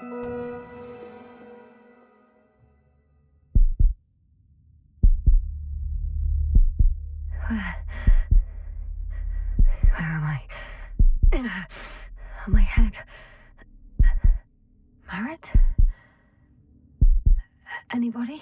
Where am I? My head. Marit? Anybody?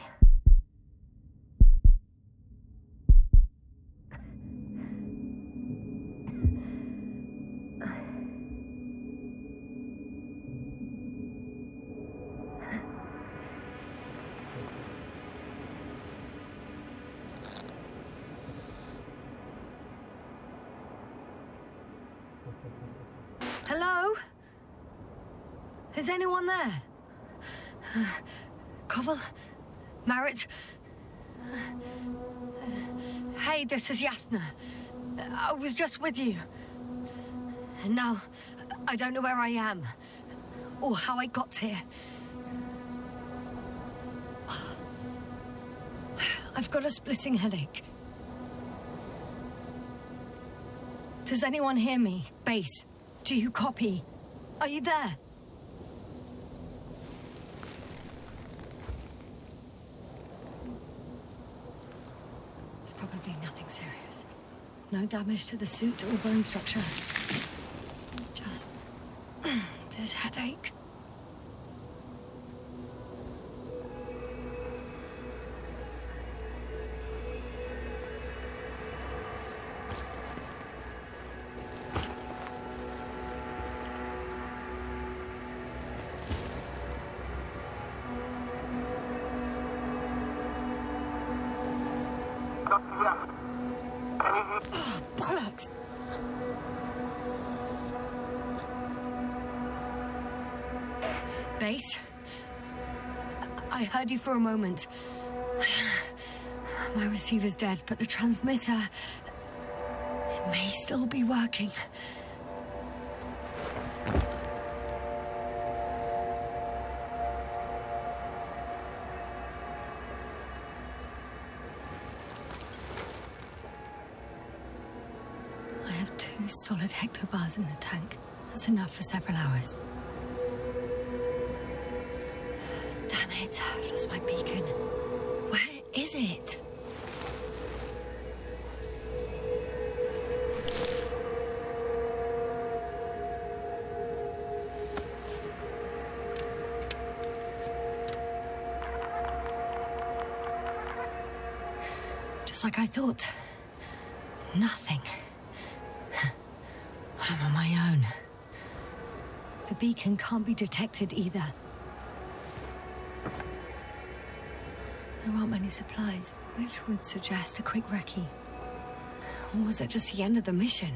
Hello? Is anyone there? Koval? Marit? Hey, this is Yasna. I was just with you. And now, I don't know where I am. Or how I got here. I've got a splitting headache. Does anyone hear me? Base, do you copy? Are you there? It's probably nothing serious. No damage to the suit or bone structure. Just this headache. Oh, bollocks! Base? I heard you for a moment. My receiver's dead, but the transmitter... it may still be working. Solid hectobars in the tank. That's enough for several hours. Damn it, I've lost my beacon. Where is it? Just like I thought. Nothing. I'm on my own. The beacon can't be detected either. There aren't many supplies, which would suggest a quick recce. Or was it just the end of the mission?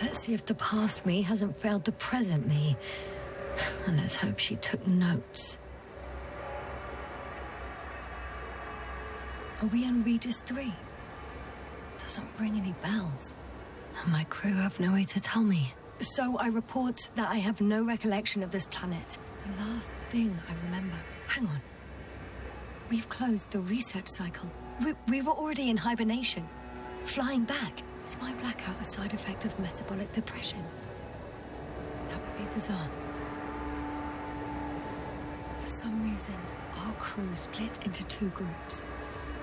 Let's see if the past me hasn't failed the present me. And let's hope she took notes. Are we on Regis III? Doesn't ring any bells. And my crew have no way to tell me. So I report that I have no recollection of this planet. The last thing I remember... Hang on. We've closed the research cycle. We were already in hibernation. Flying back. Is my blackout a side effect of metabolic depression? That would be bizarre. For some reason, our crew split into two groups.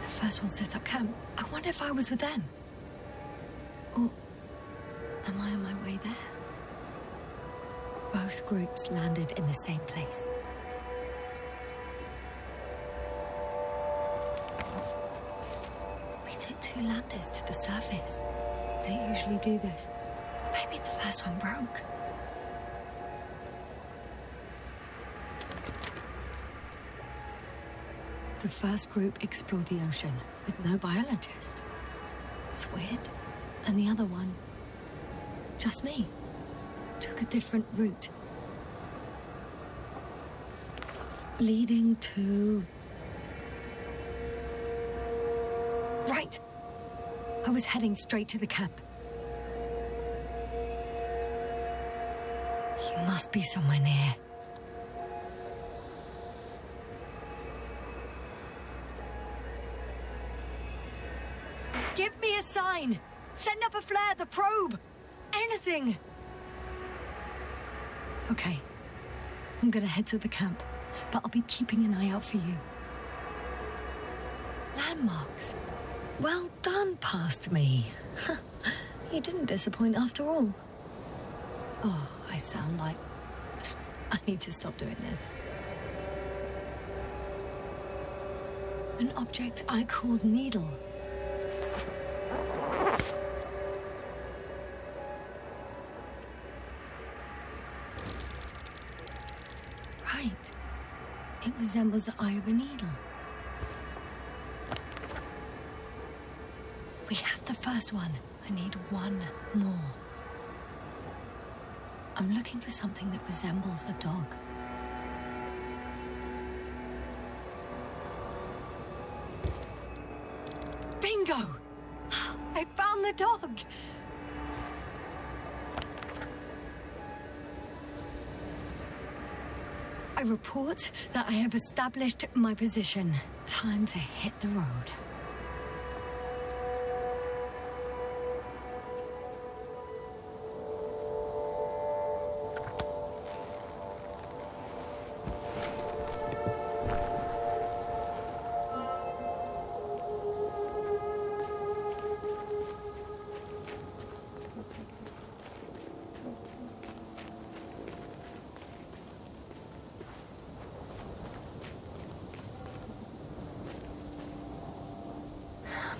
The first one set up camp. I wonder if I was with them. Or am I on my way there? Both groups landed in the same place. We took two landers to the surface. Don't usually do this. Maybe the first one broke. The first group explored the ocean with no biologist. That's weird. And the other one, just me, took a different route. Leading to... Right. I was heading straight to the camp. You must be somewhere near. Give me a sign! Send up a flare, the probe! Anything! Okay. I'm gonna head to the camp, but I'll be keeping an eye out for you. Landmarks. Well done, past me. You didn't disappoint after all. Oh, I sound like... I need to stop doing this. An object I called needle. Right. It resembles the eye of a needle. We have the first one. I need one more. I'm looking for something that resembles a dog. Bingo! I found the dog! I report that I have established my position. Time to hit the road.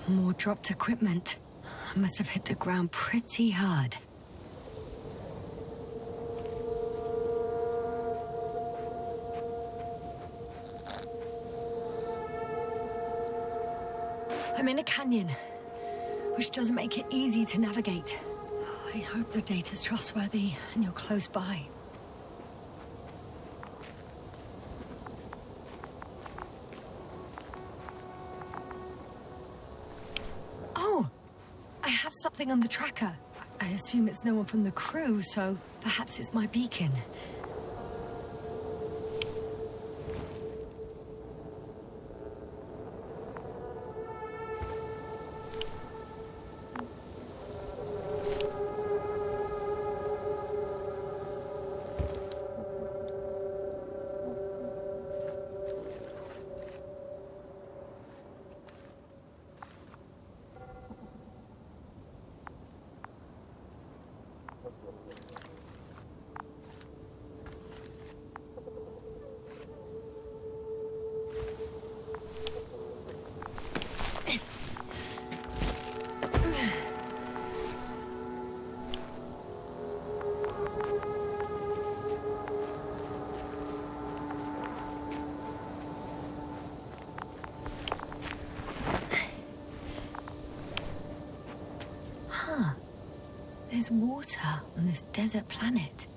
More dropped equipment. I must have hit the ground pretty hard. I'm in a canyon, which doesn't make it easy to navigate. I hope the data's trustworthy and you're close by. Something on the tracker. I assume it's no one from the crew, so perhaps it's my beacon. There's water on this desert planet.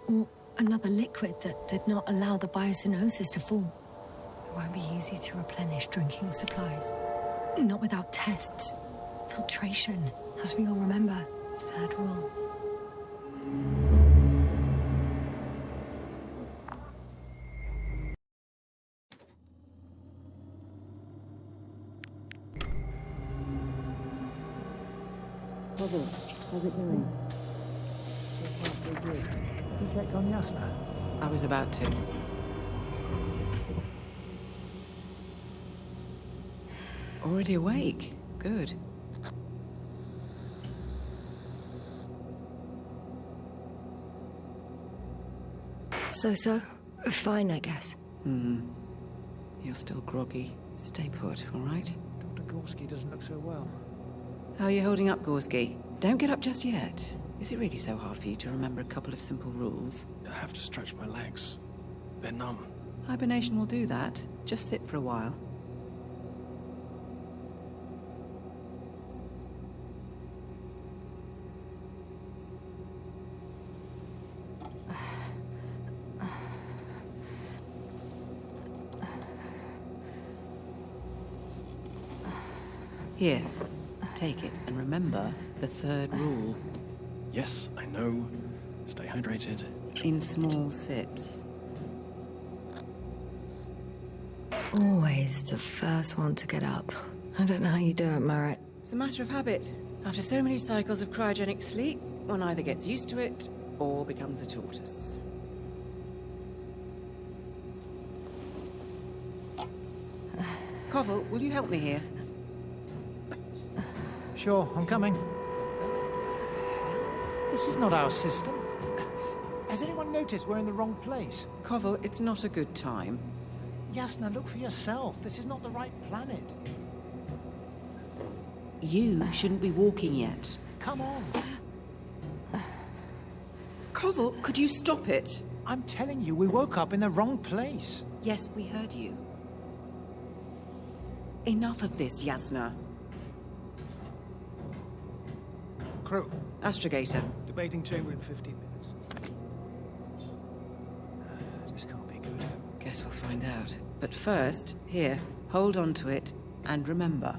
Or another liquid that did not allow the biocenosis to form. It won't be easy to replenish drinking supplies. Not without tests. Filtration, as we all remember. Third rule. How's it going? You checked on Yasna? I was about to. Already awake? Good. So, fine, I guess. You're still groggy. Stay put, all right? Dr. Gorski doesn't look so well. How are you holding up, Gorski? Don't get up just yet. Is it really so hard for you to remember a couple of simple rules? I have to stretch my legs. They're numb. Hibernation will do that. Just sit for a while. Here, take it, and remember the third rule. Yes, I know. Stay hydrated. In small sips. Always the first one to get up. I don't know how you do it, Merritt. It's a matter of habit. After so many cycles of cryogenic sleep, one either gets used to it or becomes a tortoise. Koval, will you help me here? Sure, I'm coming. This is not our system. Has anyone noticed we're in the wrong place? Koval, it's not a good time. Yasna, look for yourself. This is not the right planet. You shouldn't be walking yet. Come on. Koval, could you stop it? I'm telling you, we woke up in the wrong place. Yes, we heard you. Enough of this, Yasna. Crew, Astrogator. debating chamber in 15 minutes. This can't be good. Guess we'll find out. But first, here, hold on to it, and remember.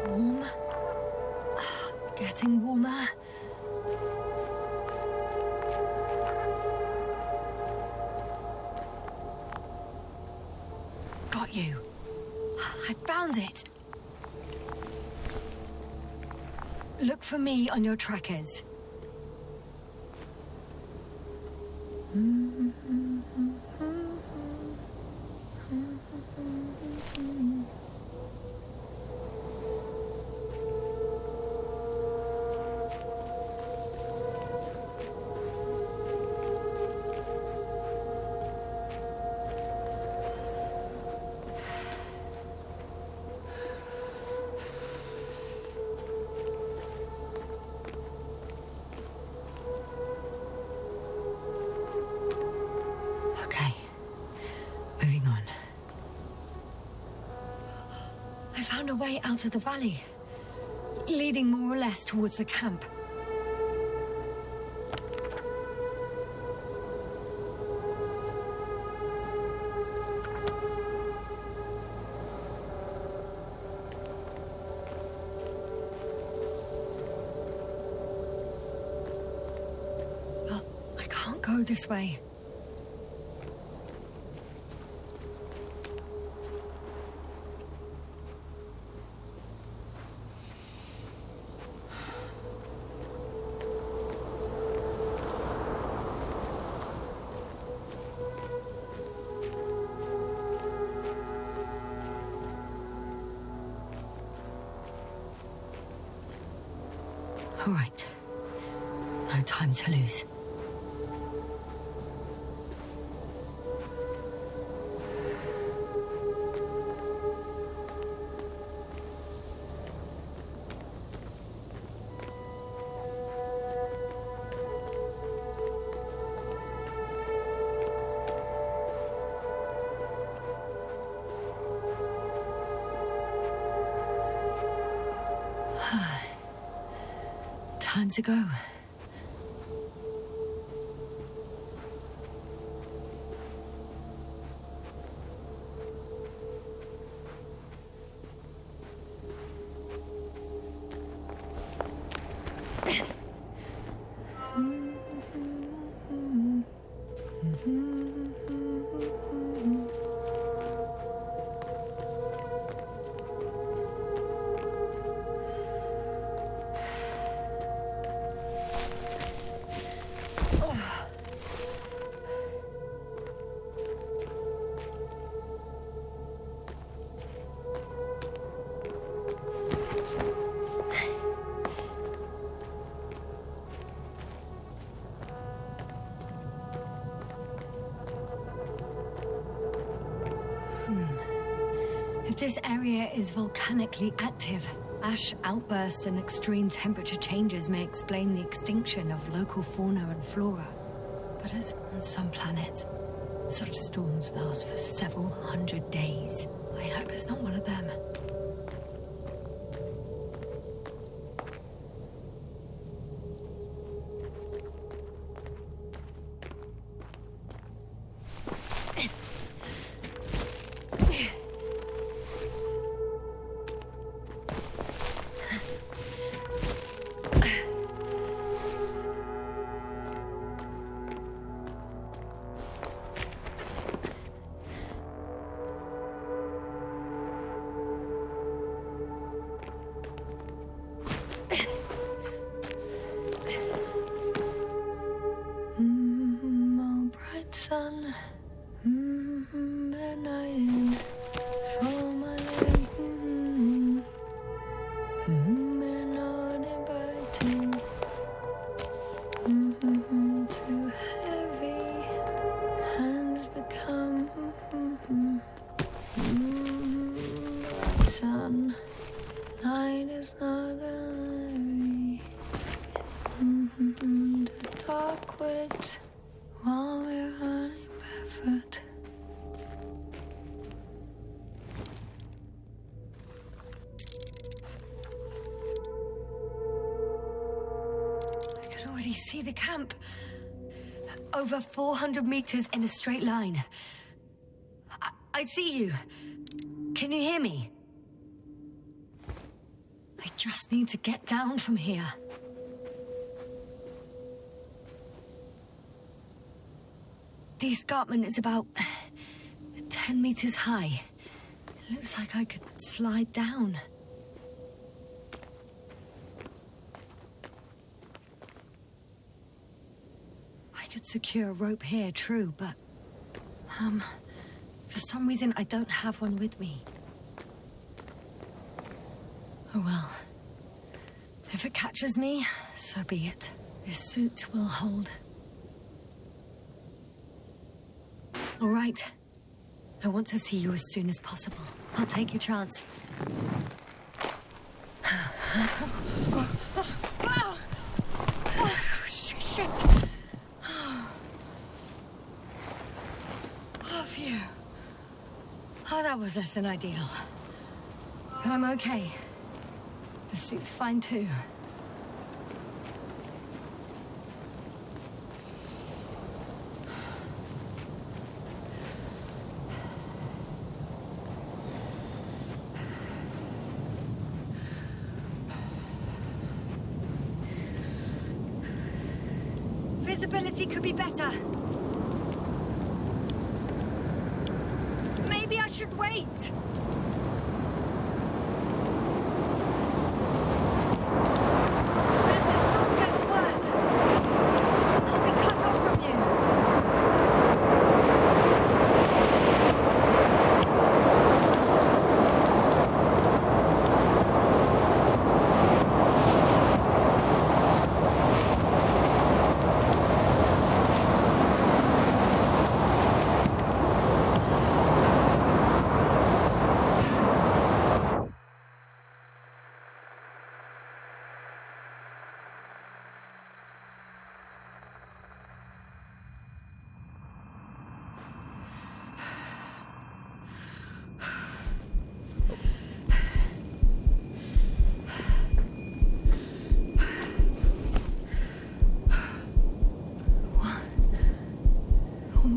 Warm. Getting warmer. Got you. I found it. Look for me on your trackers. Okay. Moving on. I found a way out of the valley, leading more or less towards the camp. But I can't go this way. All right. No time to lose. Time to go. If this area is volcanically active, Ash outbursts and extreme temperature changes may explain the extinction of local fauna and flora. But as on some planets, such storms last for several hundred days. I hope it's not one of them. Sun, the night in for my leg, and not inviting, too heavy, hands become, sun, night is not the dark woods. While we're running barefoot. I can already see the camp. Over 400 meters in a straight line. I see you. Can you hear me? I just need to get down from here. The escarpment is about 10 meters high. It looks like I could slide down. I could secure a rope here, true, but... for some reason I don't have one with me. Oh well. If it catches me, so be it. This suit will hold. All right. I want to see you as soon as possible. I'll take your chance. Shit. Oh, phew. Oh, that was less than ideal. But I'm okay. The suit's fine too. Visibility could be better. Maybe I should wait. If the storm gets worse, I'll be cut off from you.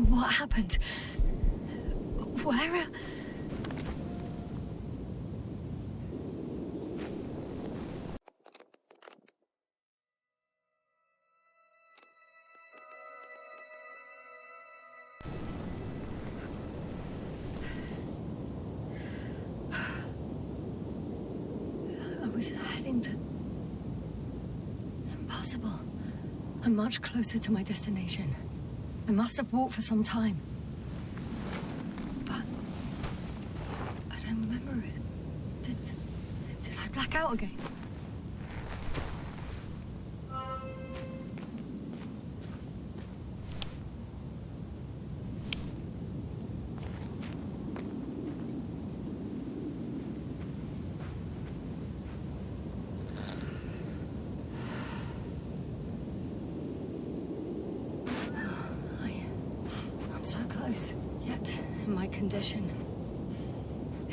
What happened? Where? I was heading to... Impossible. I'm much closer to my destination. I must have walked for some time. But... I don't remember it. Did I black out again? condition.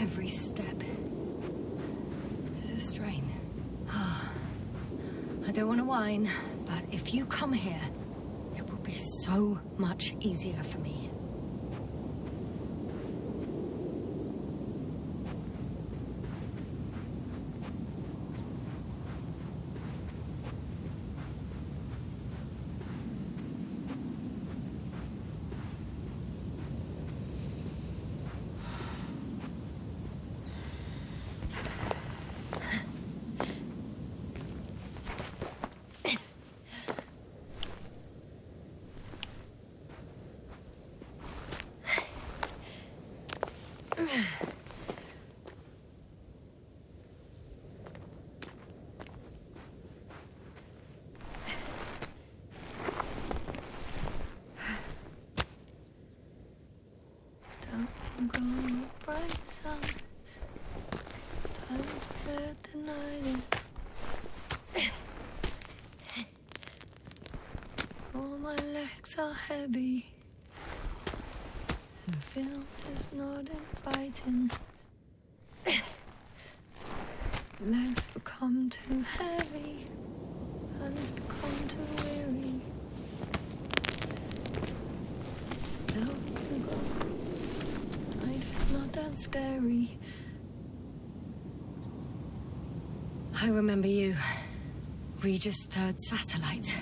Every step is a strain. I don't want to whine, but if you come here, it will be so much easier for me. All my legs are heavy. The film is not inviting. Legs become too heavy. Hands become too weary. Down you go. Night is not that scary. I remember you. Regis III satellite.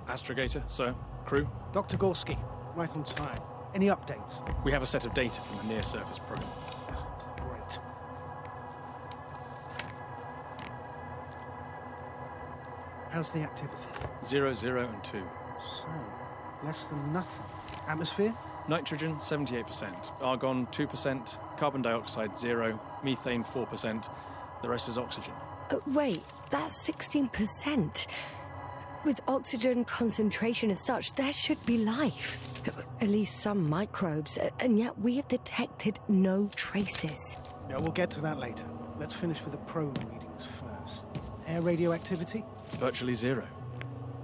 Astrogator, sir. Crew. Dr. Gorski, right on time. Any updates? We have a set of data from the near-surface probe. Great. How's the activity? 0, 0, and 2. So, less than nothing. Atmosphere? Nitrogen, 78%. Argon, 2%. Carbon dioxide, 0. Methane, 4%. The rest is oxygen. Wait, that's 16%. With oxygen concentration as such, there should be life. At least some microbes, and yet we have detected no traces. Yeah, we'll get to that later. Let's finish with the probe readings first. Air radioactivity? It's virtually 0.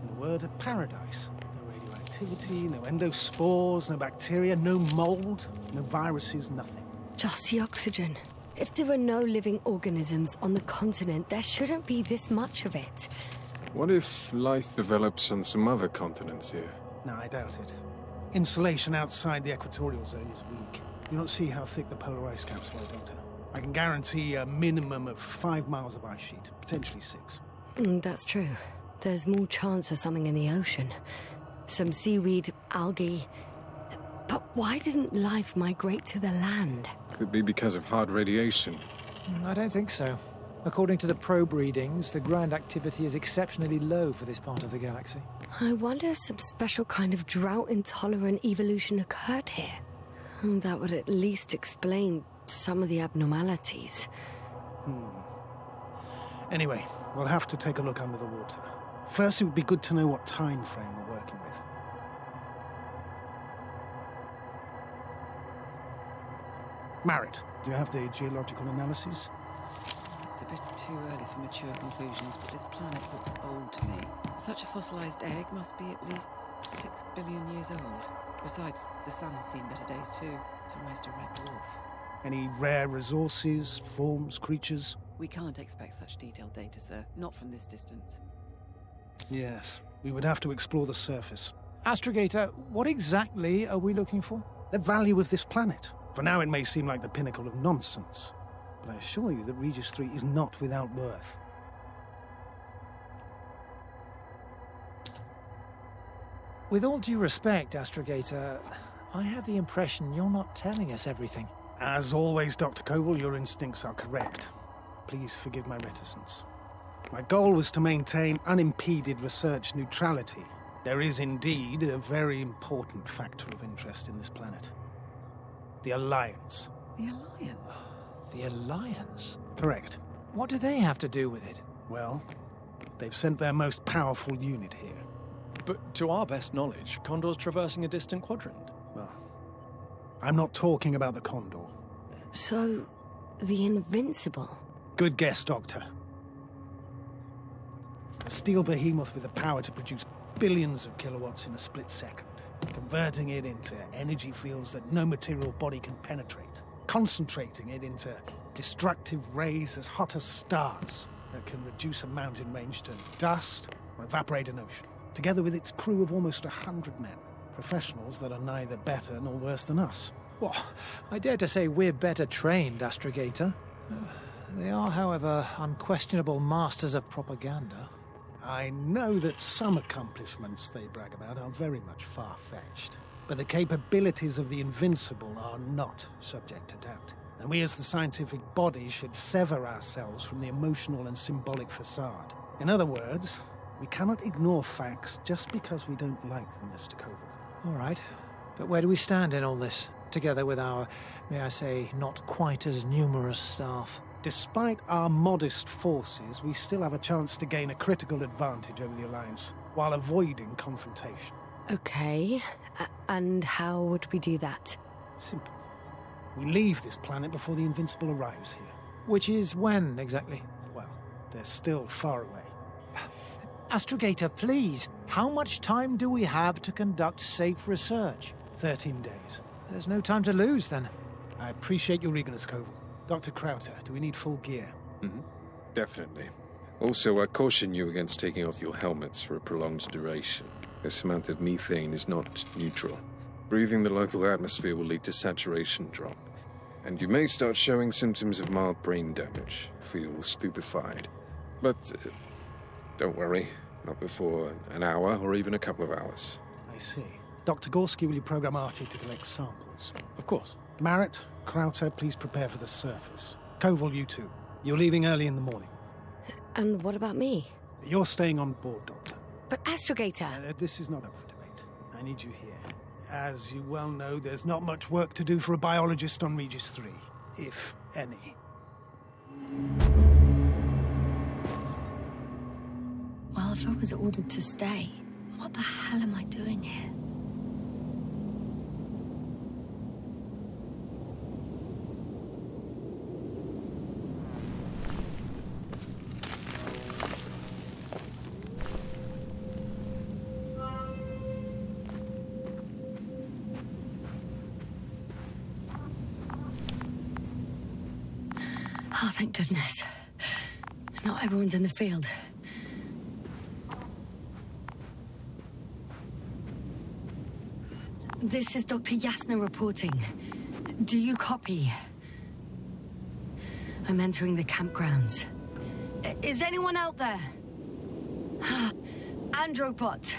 In a word, a paradise. No radioactivity, no endospores, no bacteria, no mold, no viruses, nothing. Just the oxygen. If there are no living organisms on the continent, there shouldn't be this much of it. What if life develops on some other continents here? No, I doubt it. Insulation outside the equatorial zone is weak. You don't see how thick the polar ice caps were, Doctor. I can guarantee a minimum of 5 miles of ice sheet, potentially 6. That's true. There's more chance of something in the ocean. Some seaweed, algae. But why didn't life migrate to the land? Could be because of hard radiation. I don't think so. According to the probe readings, the ground activity is exceptionally low for this part of the galaxy. I wonder if some special kind of drought-intolerant evolution occurred here. That would at least explain some of the abnormalities. Anyway, we'll have to take a look under the water. First, it would be good to know what time frame we're working with. Marit, do you have the geological analyses? It's a bit too early for mature conclusions, but this planet looks old to me. Such a fossilized egg must be at least 6 billion years old. Besides, the sun has seen better days too. It's almost a red dwarf. Any rare resources, forms, creatures? We can't expect such detailed data, sir. Not from this distance. Yes, we would have to explore the surface. Astrogator, what exactly are we looking for? The value of this planet. For now, it may seem like the pinnacle of nonsense, but I assure you that Regis III is not without worth. With all due respect, Astrogator, I have the impression you're not telling us everything. As always, Dr. Koval, your instincts are correct. Please forgive my reticence. My goal was to maintain unimpeded research neutrality. There is indeed a very important factor of interest in this planet. The Alliance. The Alliance? The Alliance? Correct. What do they have to do with it? Well, they've sent their most powerful unit here. But to our best knowledge, Condor's traversing a distant quadrant. Well, I'm not talking about the Condor. So, the Invincible? Good guess, Doctor. A steel behemoth with the power to produce billions of kilowatts in a split second, converting it into energy fields that no material body can penetrate, concentrating it into destructive rays as hot as stars that can reduce a mountain range to dust or evaporate an ocean, together with its crew of almost 100 men, professionals that are neither better nor worse than us. Well, I dare to say we're better trained, Astrogator. They are, however, unquestionable masters of propaganda. I know that some accomplishments they brag about are very much far-fetched, but the capabilities of the Invincible are not subject to doubt. And we as the scientific body should sever ourselves from the emotional and symbolic facade. In other words, we cannot ignore facts just because we don't like them, Mr. Koval. All right, but where do we stand in all this, together with our, may I say, not quite as numerous staff? Despite our modest forces, we still have a chance to gain a critical advantage over the Alliance, while avoiding confrontation. Okay, and how would we do that? Simple. We leave this planet before the Invincible arrives here. Which is when, exactly? Well, they're still far away. Astrogator, please, how much time do we have to conduct safe research? 13 days. There's no time to lose, then. I appreciate your eagerness, Koval. Dr. Crowther, do we need full gear? Definitely. Also, I caution you against taking off your helmets for a prolonged duration. This amount of methane is not neutral. Breathing the local atmosphere will lead to saturation drop, and you may start showing symptoms of mild brain damage, feel stupefied. But don't worry, not before an hour or even a couple of hours. I see. Dr. Gorski, will you program Artie to collect samples? Of course. Marrett, Crowther, please prepare for the surface. Koval, you too. You're leaving early in the morning. And what about me? You're staying on board, Doctor. But Astrogator... This is not up for debate. I need you here. As you well know, there's not much work to do for a biologist on Regis III, if any. Well, if I was ordered to stay, what the hell am I doing here? Oh, thank goodness. Not everyone's in the field. This is Dr. Yasna reporting. Do you copy? I'm entering the campgrounds. Is anyone out there? Andropod.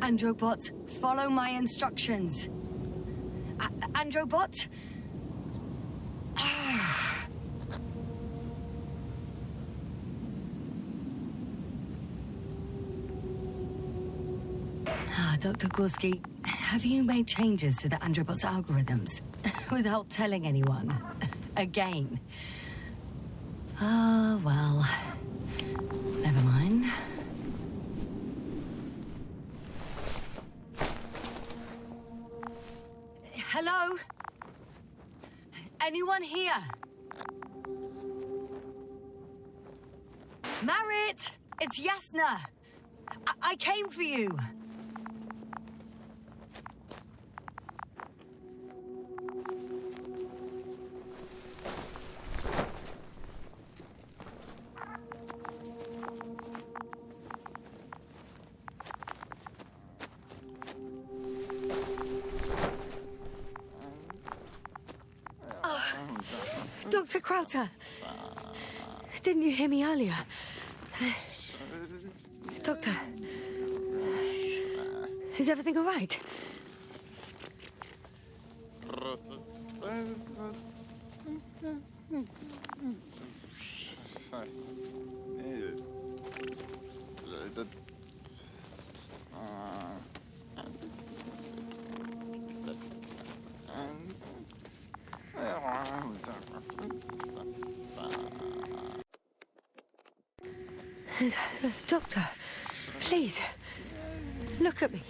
Androbot, follow my instructions. Androbot? Dr. Gorski, have you made changes to the Androbot's algorithms without telling anyone? Again? Well, never mind. Hello? Anyone here? Marrett! It's Yasna! I came for you! Dr. Crowther, didn't you hear me earlier? Doctor, is everything all right? Doctor, please, look at me.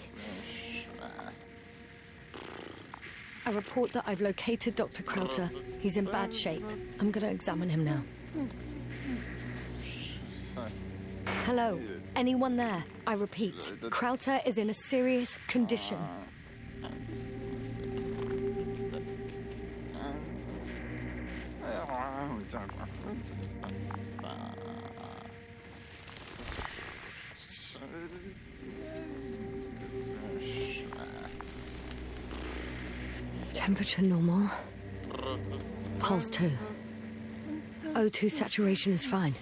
I report that I've located Dr. Krauter. He's in bad shape. I'm gonna examine him now. Hello? Anyone there? I repeat, Krauter is in a serious condition. Temperature normal. Pulse 2. O2 saturation is fine.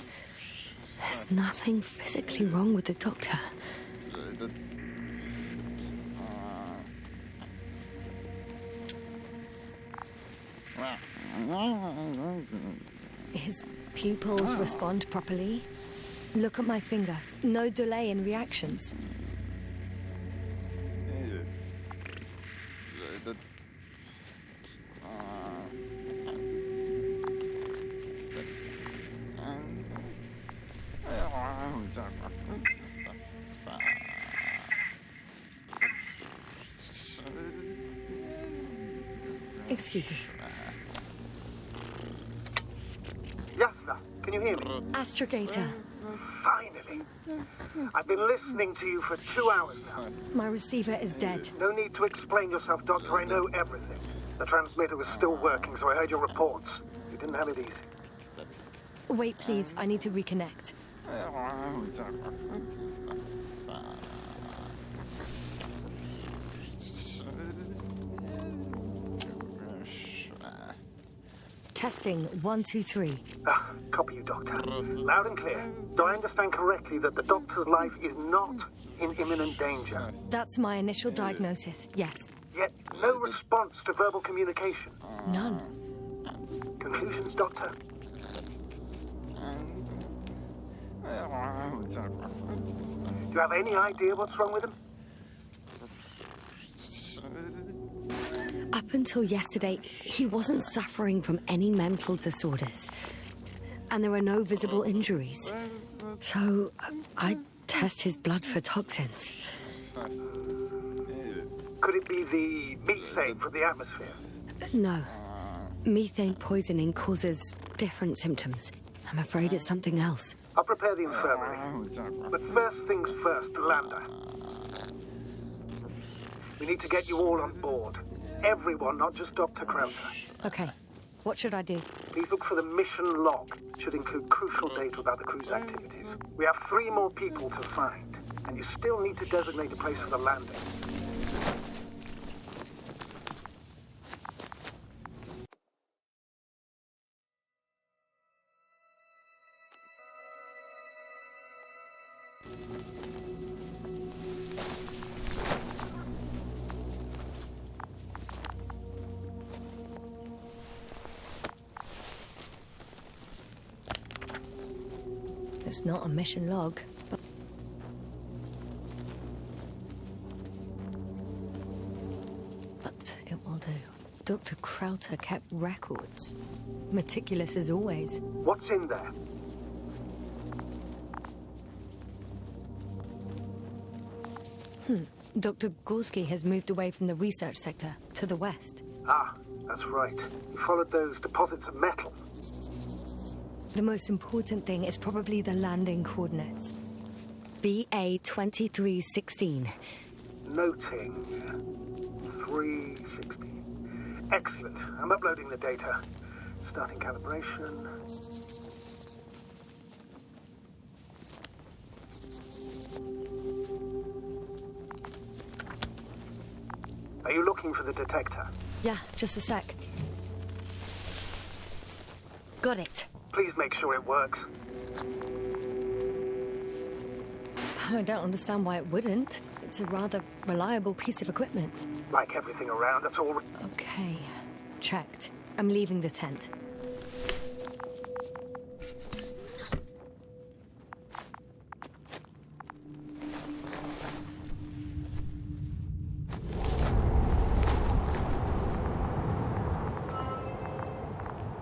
There's nothing physically wrong with the doctor. His pupils respond properly. Look at my finger. No delay in reactions. Excuse me. Yasna, can you hear me? Astrogator. Finally. I've been listening to you for 2 hours now. My receiver is dead. No need to explain yourself, Doctor. I know everything. The transmitter was still working, so I heard your reports. You didn't have it easy. Wait, please. I need to reconnect. Testing 1, 2, 3. Copy you, Doctor. Loud and clear. Do I understand correctly that the Doctor's life is not in imminent danger? That's my initial diagnosis, yes. Yet no response to verbal communication. None. Conclusions, Doctor? Do you have any idea what's wrong with him? Up until yesterday, he wasn't suffering from any mental disorders. And there were no visible injuries. So, I test his blood for toxins. Could it be the methane from the atmosphere? No. Methane poisoning causes different symptoms. I'm afraid it's something else. I'll prepare the infirmary. But first things first, the lander. We need to get you all on board. Everyone, not just Dr. Krauter. Okay. What should I do? Please look for the mission log. It should include crucial data about the crew's activities. We have 3 more people to find, and you still need to designate a place for the landing. It's not a mission log, but it will do. Dr. Krauter kept records. Meticulous as always. What's in there? Dr. Gorski has moved away from the research sector to the west. Ah, that's right. You followed those deposits of metal. The most important thing is probably the landing coordinates. BA 2316. Noting. 316. Excellent. I'm uploading the data. Starting calibration. Are you looking for the detector? Yeah, just a sec. Got it. Please make sure it works. I don't understand why it wouldn't. It's a rather reliable piece of equipment. Like everything around, that's all. Okay. Checked. I'm leaving the tent.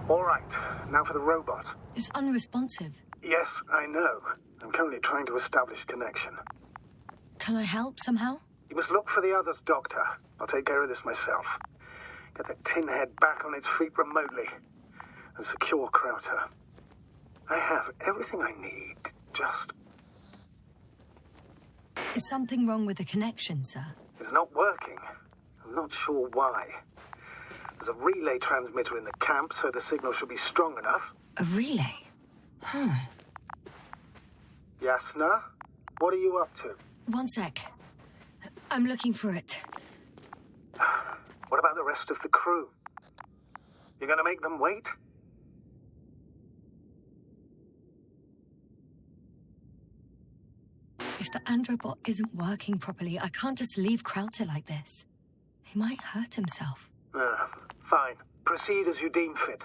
All right. Now for the robot. It's unresponsive. Yes, I know. I'm currently trying to establish connection. Can I help somehow? You must look for the others, Doctor. I'll take care of this myself. Get the tin head back on its feet remotely. And secure Crowther. I have everything I need. Just... Is something wrong with the connection, sir? It's not working. I'm not sure why. There's a relay transmitter in the camp, so the signal should be strong enough. A relay? Huh. Yasna, what are you up to? One sec. I'm looking for it. What about the rest of the crew? You're gonna make them wait? If the androbot isn't working properly, I can't just leave Crowther like this. He might hurt himself. Fine. Proceed as you deem fit.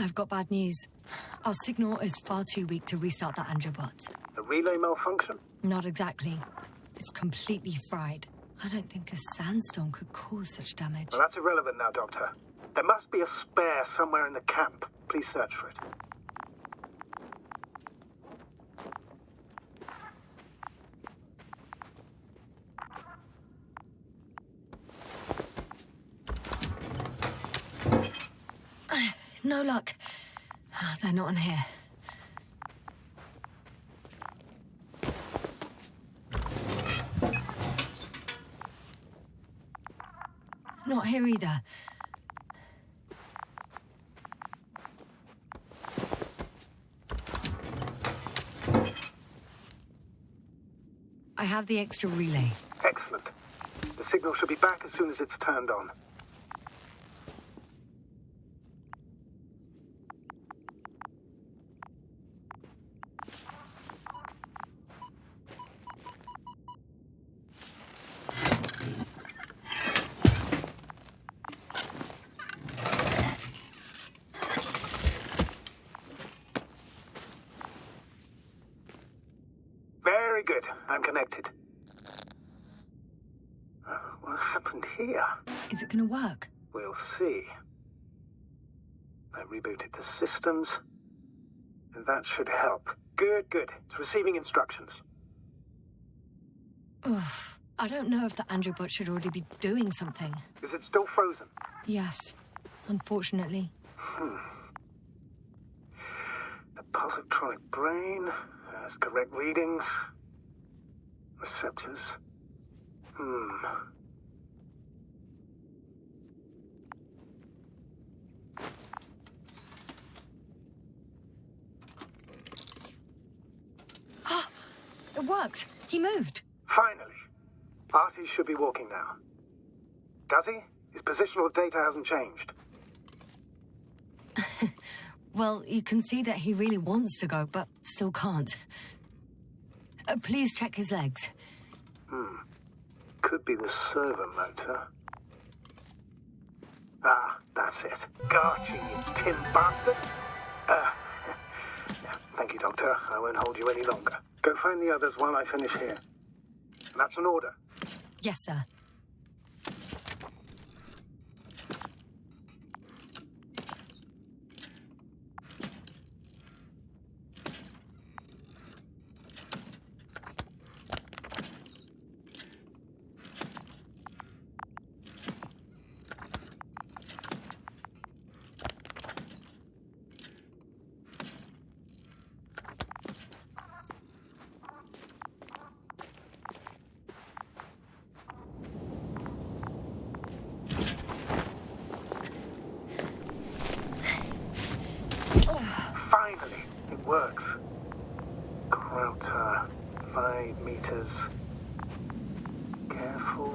I've got bad news. Our signal is far too weak to restart the androbot. The relay malfunction? Not exactly. It's completely fried. I don't think a sandstorm could cause such damage. Well, that's irrelevant now, Doctor. There must be a spare somewhere in the camp. Please search for it. No luck. They're not in here. Not here either. I have the extra relay. Excellent. The signal should be back as soon as it's turned on. Very good. I'm connected. What happened here? Is it gonna work? We'll see. I rebooted the systems. And that should help. Good, good. It's receiving instructions. Ugh. I don't know if the androbot should already be doing something. Is it still frozen? Yes. Unfortunately. The positronic brain has correct readings. Receptors. It worked. He moved. Finally. Artie should be walking now. Does he? His positional data hasn't changed. Well, you can see that he really wants to go, but still can't. Please check his legs. Could be the servo motor. Ah, that's it. Got you tin bastard. Thank you, Doctor. I won't hold you any longer. Go find the others while I finish here. That's an order. Yes, sir. Finally, it works. Crowther, 5 meters. Careful.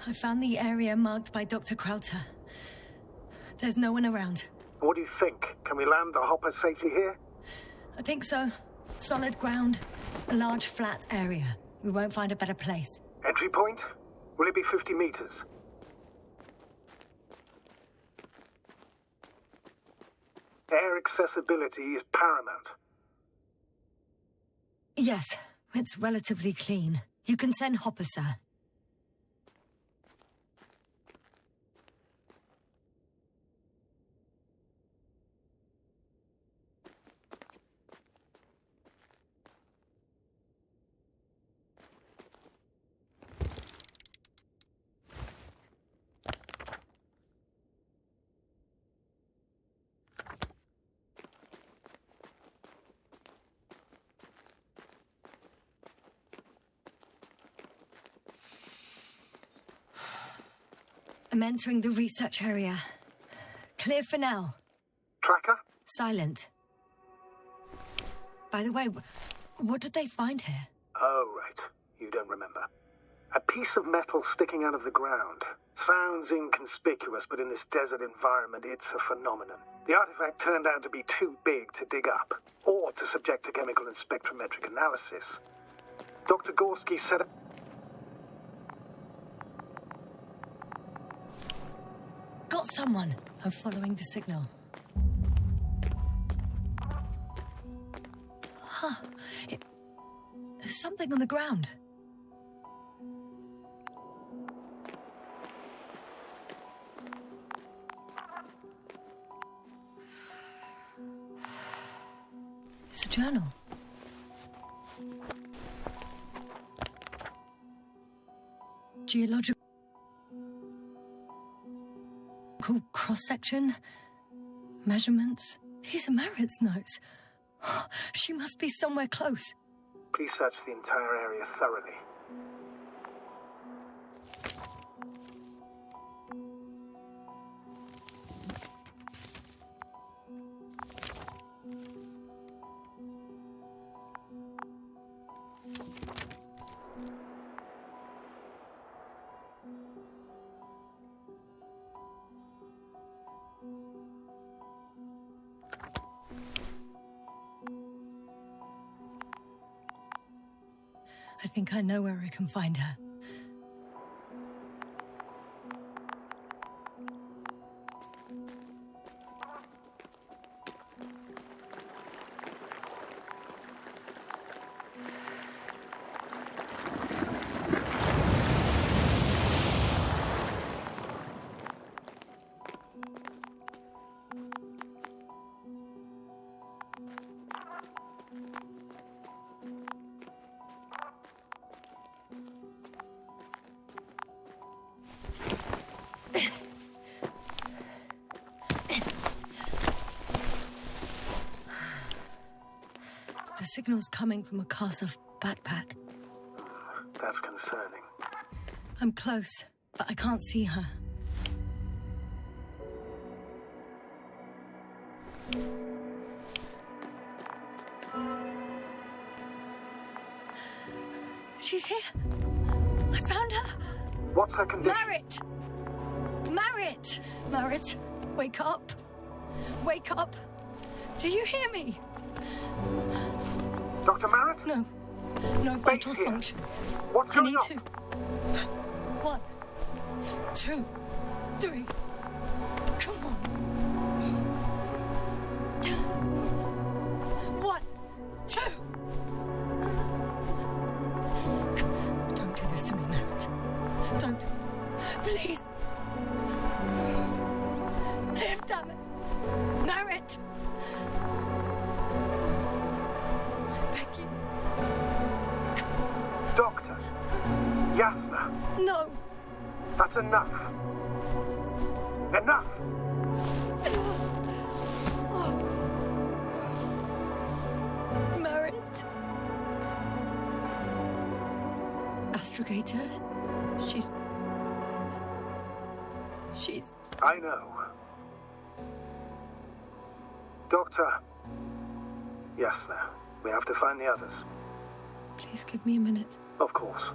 I found the area marked by Dr. Krauter. There's no one around. What do you think? Can we land the hopper safely here? I think so. Solid ground. A large flat area. We won't find a better place. Entry point? Will it be 50 meters? Air accessibility is paramount. Yes, it's relatively clean. You can send Hopper, sir. I'm entering the research area. Clear for now. Tracker? Silent. By the way, what did they find here? Oh, right. You don't remember. A piece of metal sticking out of the ground. Sounds inconspicuous, but in this desert environment, it's a phenomenon. The artifact turned out to be too big to dig up, or to subject to chemical and spectrometric analysis. Dr. Gorski said... Got someone. I'm following the signal. Huh. There's something on the ground. It's a journal. Geological cross-section, measurements. These are Merritt's notes. She must be somewhere close. Please search the entire area thoroughly. I think I know where I can find her. The signal's coming from a cast-off backpack. That's concerning. I'm close, but I can't see her. She's here. I found her. What's her condition? Merritt! Merritt! Merritt, wake up. Wake up. Do you hear me? Dr. Merritt? No. No vital here. functions. What's I going need on? to. 1, 2, 3. Come on. 1, 2. Don't do this to me, Merritt. Don't. Please. Live, damn it. Merritt. I beg you. Doctor. Yasna. No. That's enough. Enough! Merritt. Astrogator. She's... I know. Doctor. Yasna, we have to find the others. Please give me a minute. Of course.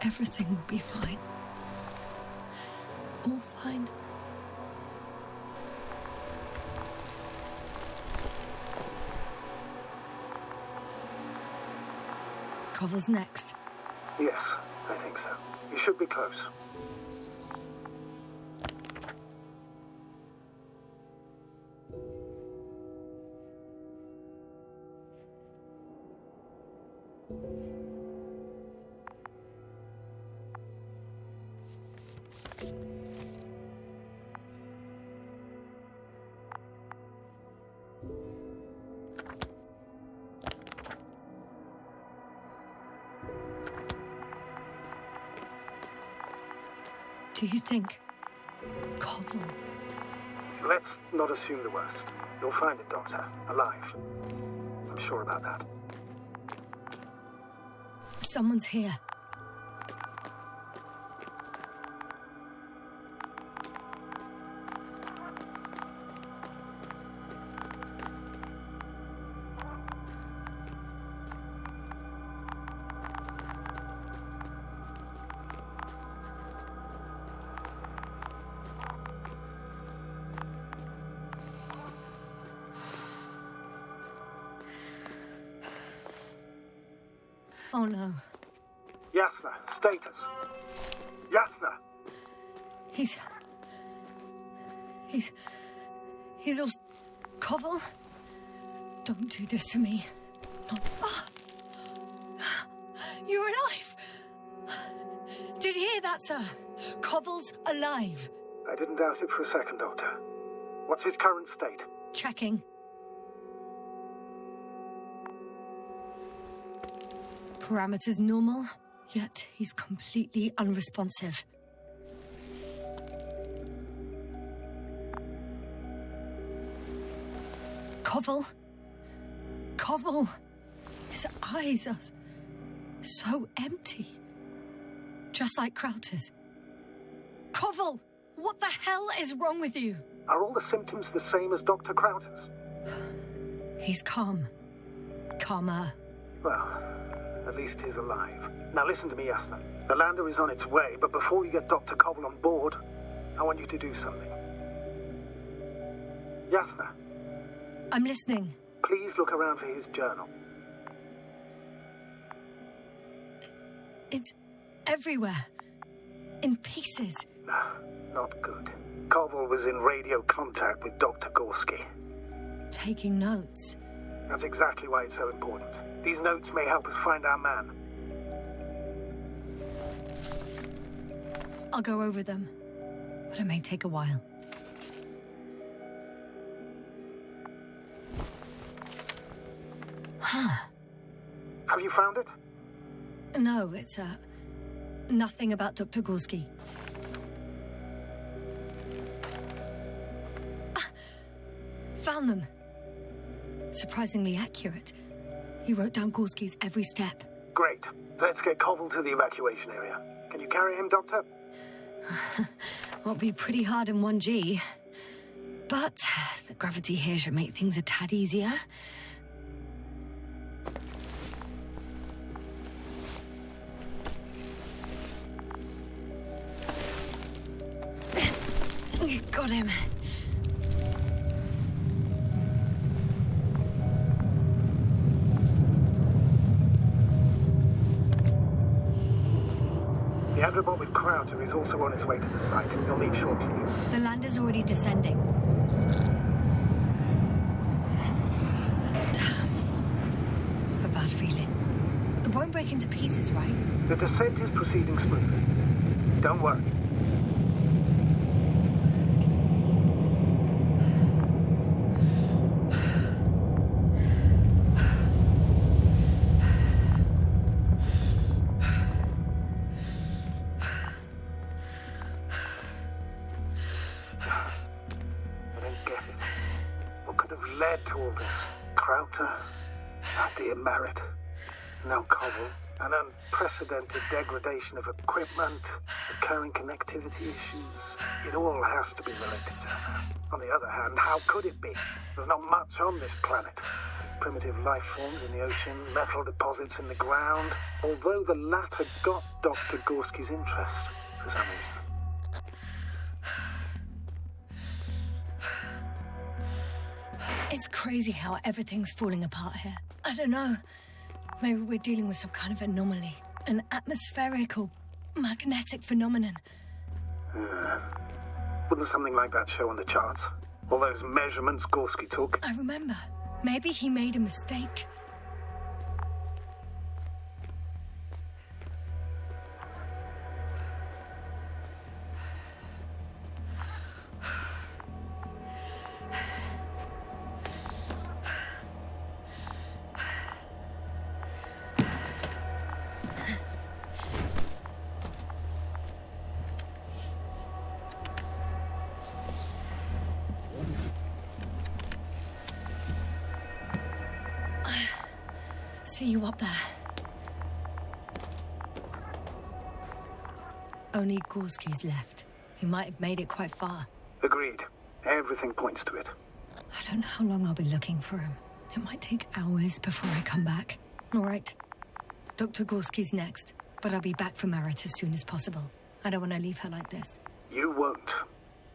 Everything will be fine. All fine. Koval's next. Yes, I think so. You should be close. Do you think Koval? Let's not assume the worst. You'll find it, Doctor. Alive. I'm sure about that. Someone's here. Oh no. Yasna, status. Yasna! He's all... Koval? Don't do this to me. Not... You're alive! Did you hear that, sir? Koval's alive. I didn't doubt it for a second, Doctor. What's his current state? Checking. Parameters normal, yet he's completely unresponsive. Koval? Koval! His eyes are so empty. Just like Krauter's. Koval! What the hell is wrong with you? Are all the symptoms the same as Dr. Krauter's? He's calm. Calmer. Well, at least he's alive. Now listen to me, Yasna. The lander is on its way, but before you get Dr. Koval on board, I want you to do something. Yasna. I'm listening. Please look around for his journal. It's everywhere. In pieces. Not good. Koval was in radio contact with Dr. Gorski. Taking notes. That's exactly why it's so important. These notes may help us find our man. I'll go over them, but it may take a while. Have you found it? No, it's, nothing about Dr. Gorski. Found them. Surprisingly accurate. He wrote down Gorski's every step. Great. Let's get Koval to the evacuation area. Can you carry him, Doctor? Won't be pretty hard in 1G. But the gravity here should make things a tad easier. Got him. The Androbot with Crowter is also on its way to the site. You'll need short fuse. The lander's already descending. Damn. I have a bad feeling. It won't break into pieces, right? The descent is proceeding smoothly. Don't worry. Merit, no Koval, an unprecedented degradation of equipment, recurring connectivity issues. It all has to be related. On the other hand, how could it be? There's not much on this planet. primitive life forms in the ocean, metal deposits in the ground, although the latter got Dr. Gorski's interest for some reason. It's crazy how everything's falling apart here. I don't know. Maybe we're dealing with some kind of anomaly. An atmospheric or magnetic phenomenon. Wouldn't something like that show on the charts? All those measurements Gorski took? I remember. Maybe he made a mistake. See you up there. Only Gorski's left. He might have made it quite far. Agreed. Everything points to it. I don't know how long I'll be looking for him. It might take hours before I come back. All right. Dr. Gorski's next, but I'll be back for Merit as soon as possible. I don't want to leave her like this. You won't.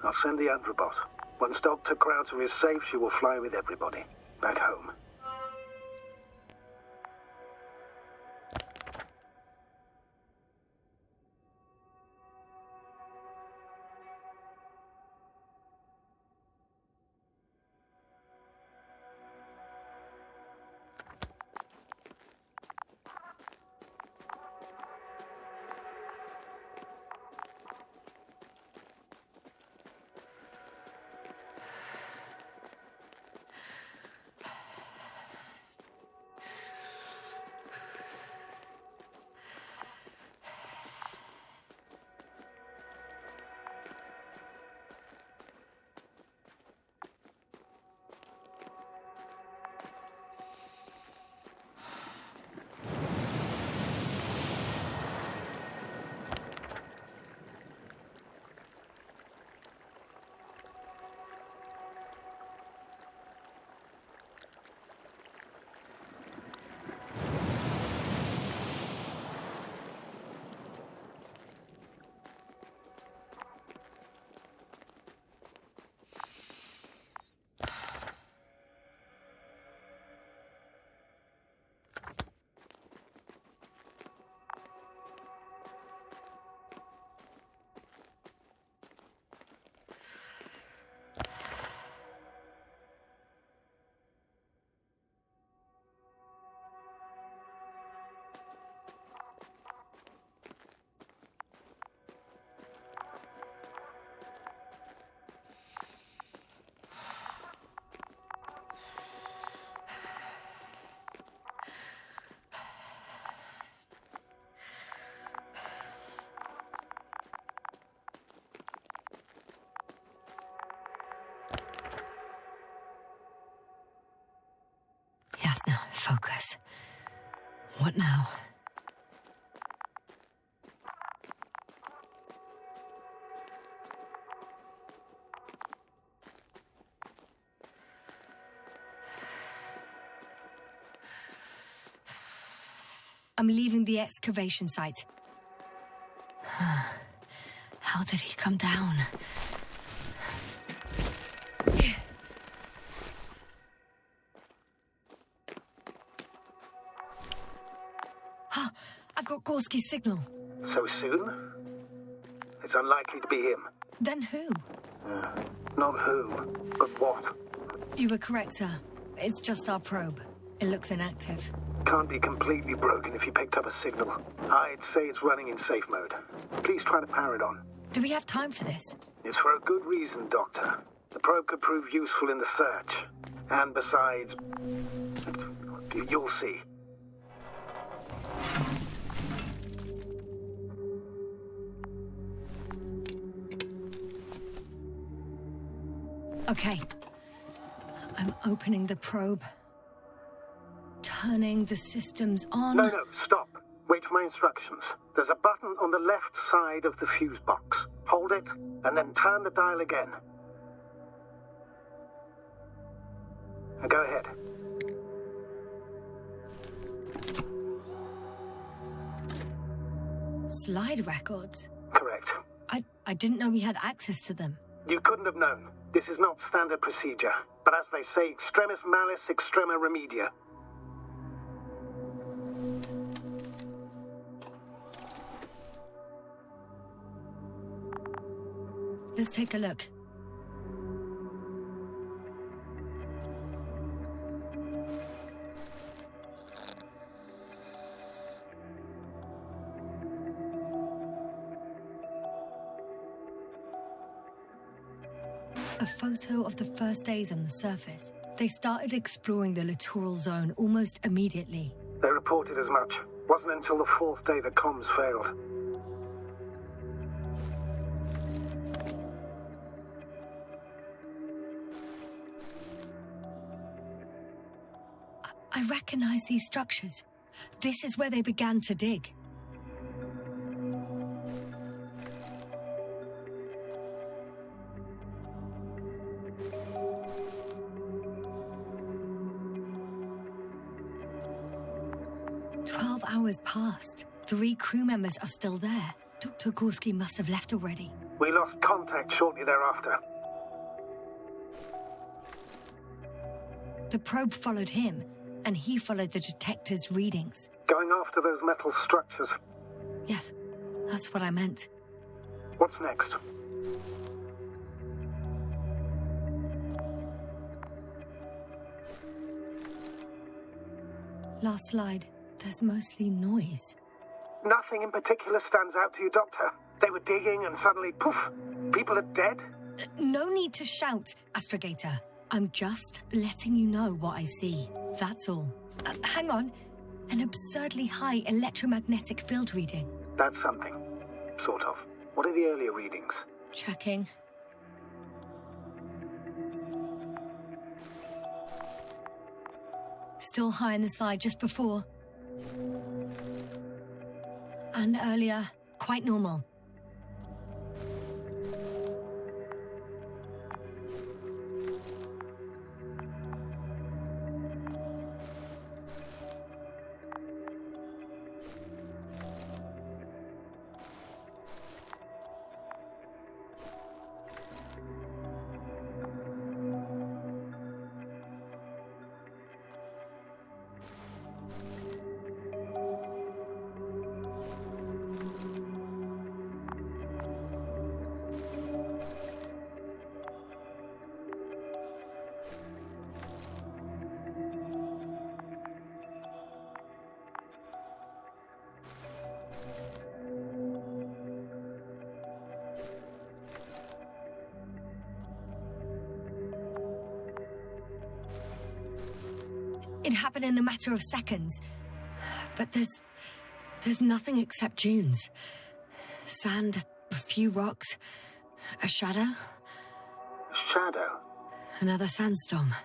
I'll send the Androbot. Once Dr. Krauter is safe, she will fly with everybody. Back home. Yasna, focus. What now? I'm leaving the excavation site. How did he come down? I've got Gorski's signal. So soon? It's unlikely to be him. Then who? Not who, but what. You were correct, sir. It's just our probe. It looks inactive. Can't be completely broken if you picked up a signal. I'd say it's running in safe mode. Please try to power it on. Do we have time for this? It's for a good reason, Doctor. The probe could prove useful in the search. And besides, you'll see. Okay. I'm opening the probe. Turning the systems on. No, stop. Wait for my instructions. There's a button on the left side of the fuse box. Hold it, and then turn the dial again. Now go ahead. slide records? Correct. I didn't know we had access to them. You couldn't have known. This is not standard procedure. But as they say, extremis malice, extrema remedia. Let's take a look. A photo of the first days on the surface. They started exploring the littoral zone almost immediately. They reported as much. Wasn't until the fourth day that comms failed. I recognize these structures. This is where they began to dig. Hours passed. 3 crew members are still there. Dr. Gorski must have left already. We lost contact shortly thereafter. The probe followed him, and he followed the detector's readings. Going after those metal structures. Yes, that's what I meant. What's next? Last slide. There's mostly noise. Nothing in particular stands out to you, Doctor. They were digging and suddenly, poof, people are dead? No need to shout, Astrogator. I'm just letting you know what I see. That's all. Hang on. An absurdly high electromagnetic field reading. That's something. Sort of. What are the earlier readings? Checking. Still high in the slide just before. And earlier, quite normal. It happened in a matter of seconds. But there's nothing except dunes. Sand, a few rocks, a shadow. Shadow? Another sandstorm,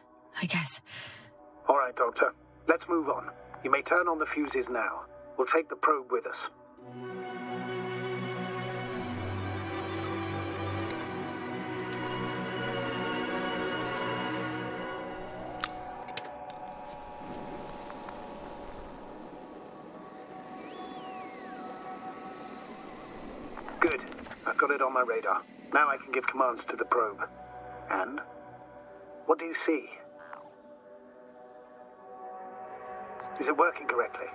I guess. All right, Doctor. Let's move on. You may turn on the fuses now. We'll take the probe with us. Good. I've got it on my radar. Now I can give commands to the probe. And? What do you see? Is it working correctly?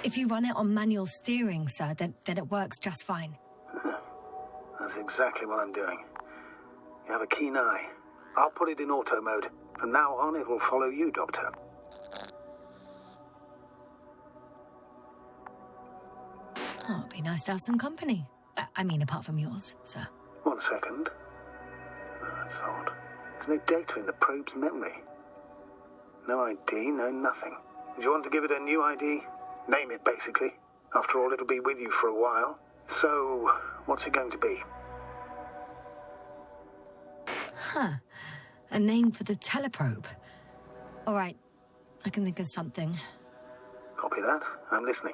If you run it on manual steering, sir, then it works just fine. That's exactly what I'm doing. You have a keen eye. I'll put it in auto mode. From now on, it will follow you, Doctor. Oh, it'd be nice to have some company. I mean, apart from yours, sir. 1 second. That's odd. There's no data in the probe's memory. No ID, no nothing. Do you want to give it a new ID? Name it, basically. After all, it'll be with you for a while. So, what's it going to be? Huh. A name for the teleprobe. All right. I can think of something. Copy that. I'm listening.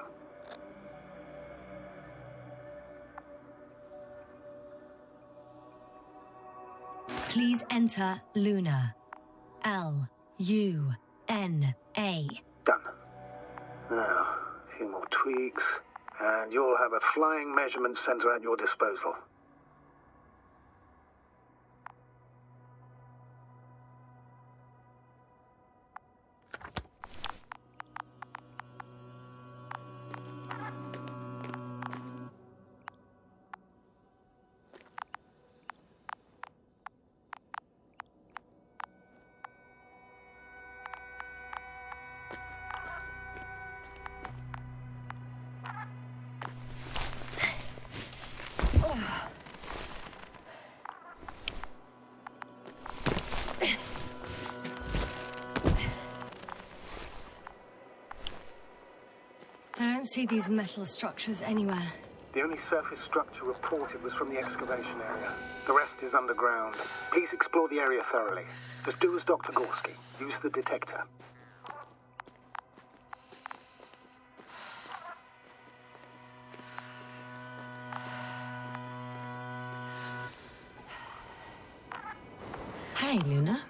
Please enter Luna. L-U-N-A. N-A. Done. Now, a few more tweaks, and you'll have a flying measurement center at your disposal. I don't see these metal structures anywhere. The only surface structure reported was from the excavation area. The rest is underground. Please explore the area thoroughly. Just do as Dr. Gorski. Use the detector. Hey, Luna.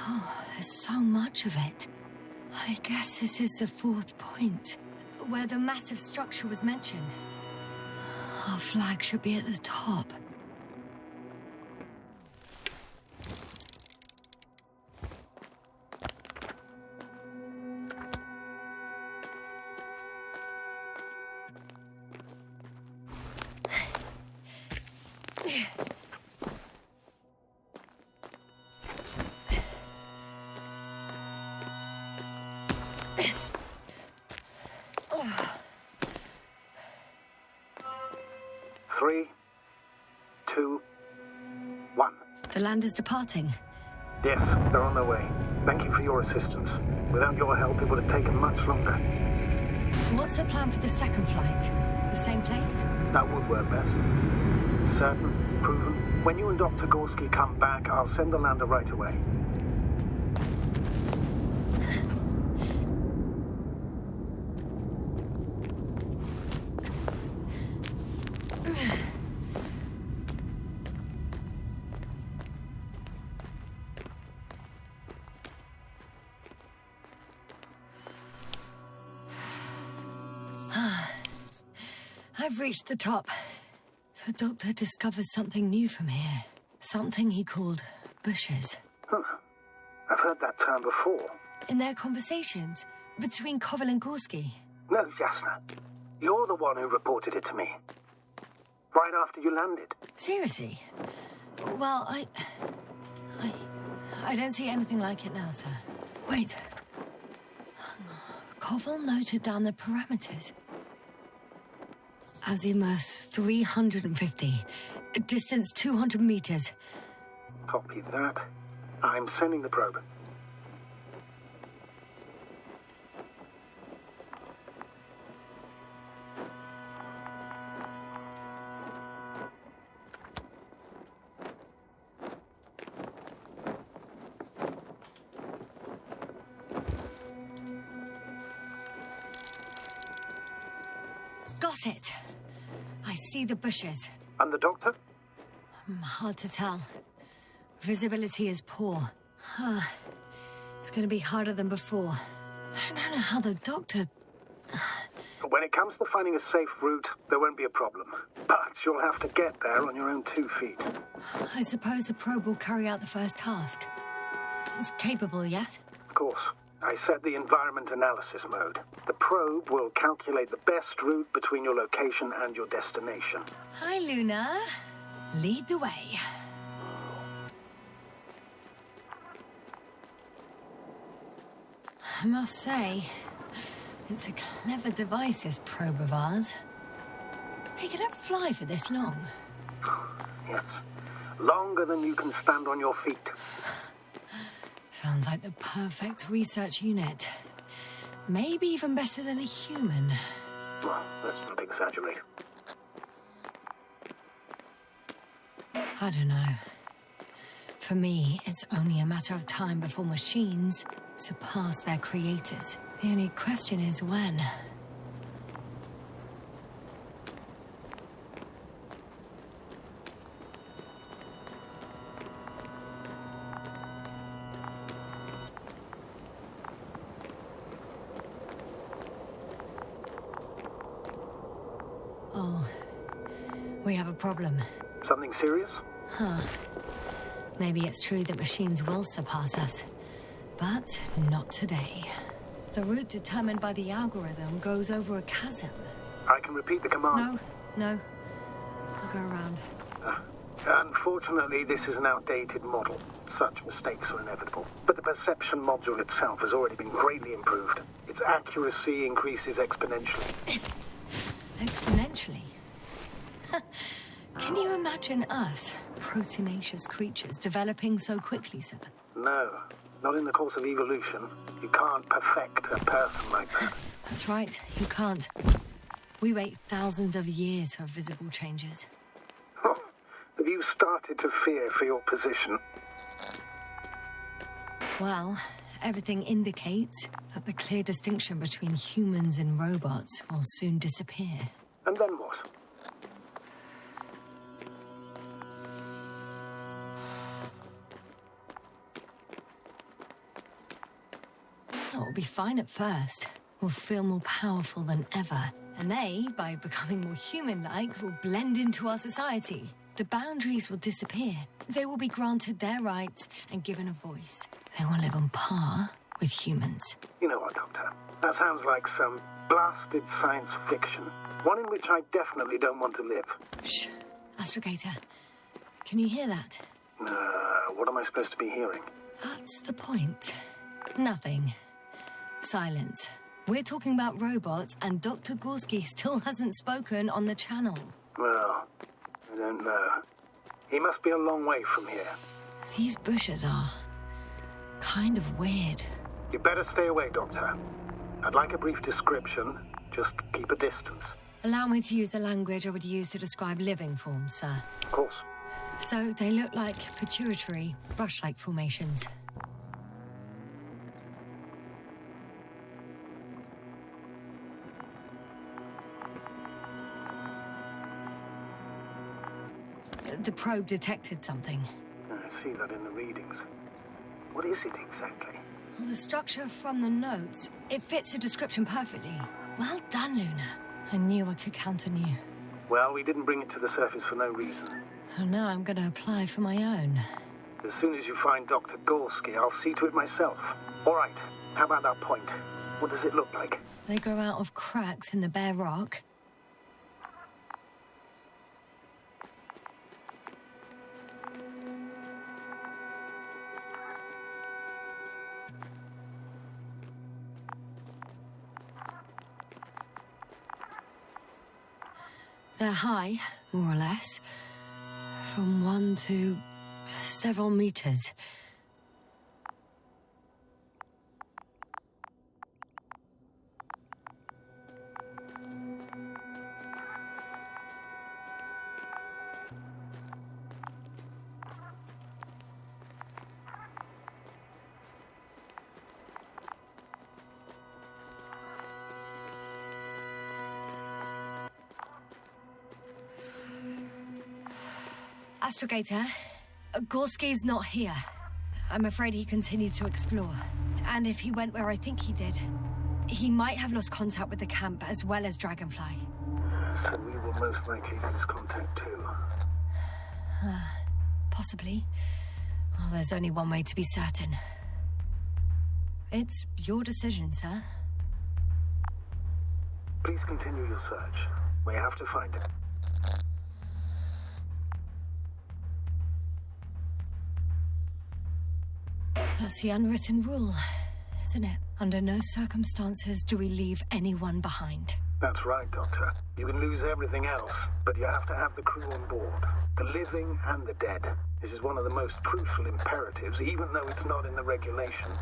Oh, there's so much of it. I guess this is the fourth point, where the massive structure was mentioned. Our flag should be at the top. Three, two, one. The land is departing. Yes, they're on their way. Thank you for your assistance. Without your help, it would have taken much longer. What's the plan for the second flight? The same place? That would work best. Certain, proven. When you and Dr. Gorski come back, I'll send the lander right away. I've reached the top. The doctor discovered something new from here. Something he called bushes. Huh. I've heard that term before. In their conversations between Koval and Gorski. No, Yasna. You're the one who reported it to me. Right after you landed. Seriously? Well, I don't see anything like it now, sir. Wait. Koval noted down the parameters. Azimuth 350. Distance 200 meters. Copy that. I'm sending the probe. Got it. I see the bushes. And the doctor? Hard to tell. Visibility is poor. It's going to be harder than before. I don't know how the doctor... When it comes to finding a safe route, there won't be a problem. But you'll have to get there on your own 2 feet. I suppose the probe will carry out the first task. It's capable, yes? Of course. I set the environment analysis mode. The probe will calculate the best route between your location and your destination. Hi, Luna. Lead the way. I must say, it's a clever device, this probe of ours. Hey, can it fly for this long? Yes. Longer than you can stand on your feet. Sounds like the perfect research unit. Maybe even better than a human. Well, let's not exaggerate. I don't know. For me, it's only a matter of time before machines surpass their creators. The only question is when. Oh, we have a problem. Something serious? Huh. Maybe it's true that machines will surpass us, but not today. The route determined by the algorithm goes over a chasm. I can repeat the command. No. I'll go around. Unfortunately, this is an outdated model. Such mistakes are inevitable. But the perception module itself has already been greatly improved. Its accuracy increases exponentially. Exponentially? Can you imagine us, proteinaceous creatures, developing so quickly, sir? No, not in the course of evolution. You can't perfect a person like that. That's right, you can't. We wait thousands of years for visible changes. Have you started to fear for your position? Well, everything indicates that the clear distinction between humans and robots will soon disappear. And then what? It'll be fine at first. We'll feel more powerful than ever. And they, by becoming more human-like, will blend into our society. The boundaries will disappear. They will be granted their rights and given a voice. They will live on par with humans. You know what, Doctor? That sounds like some blasted science fiction. One in which I definitely don't want to live. Shh. Astrogator, can you hear that? What am I supposed to be hearing? That's the point. Nothing. Silence. We're talking about robots, and Dr. Gorski still hasn't spoken on the channel. Well, I don't know. He must be a long way from here. These bushes are kind of weird. You better stay away, Doctor. I'd like a brief description. Just keep a distance. Allow me to use the language I would use to describe living forms, sir. Of course. So they look like pituitary, brush-like formations. The probe detected something. I see that in the readings. What is it exactly? Well, the structure from the notes, it fits the description perfectly. Well done, Luna. I knew I could count on you. Well, we didn't bring it to the surface for no reason. And now I'm going to apply for my own. As soon as you find Dr. Gorski, I'll see to it myself. All right, how about that point? What does it look like? They grow out of cracks in the bare rock. They're high, more or less, from 1 to several meters. Astrogator, Gorski's not here. I'm afraid he continued to explore. And if he went where I think he did, he might have lost contact with the camp as well as Dragonfly. So we will most likely lose contact too. Possibly. Well, there's only one way to be certain. It's your decision, sir. Please continue your search. We have to find it. That's the unwritten rule, isn't it? Under no circumstances do we leave anyone behind. That's right, Doctor. You can lose everything else, but you have to have the crew on board. The living and the dead. This is one of the most crucial imperatives, even though it's not in the regulations.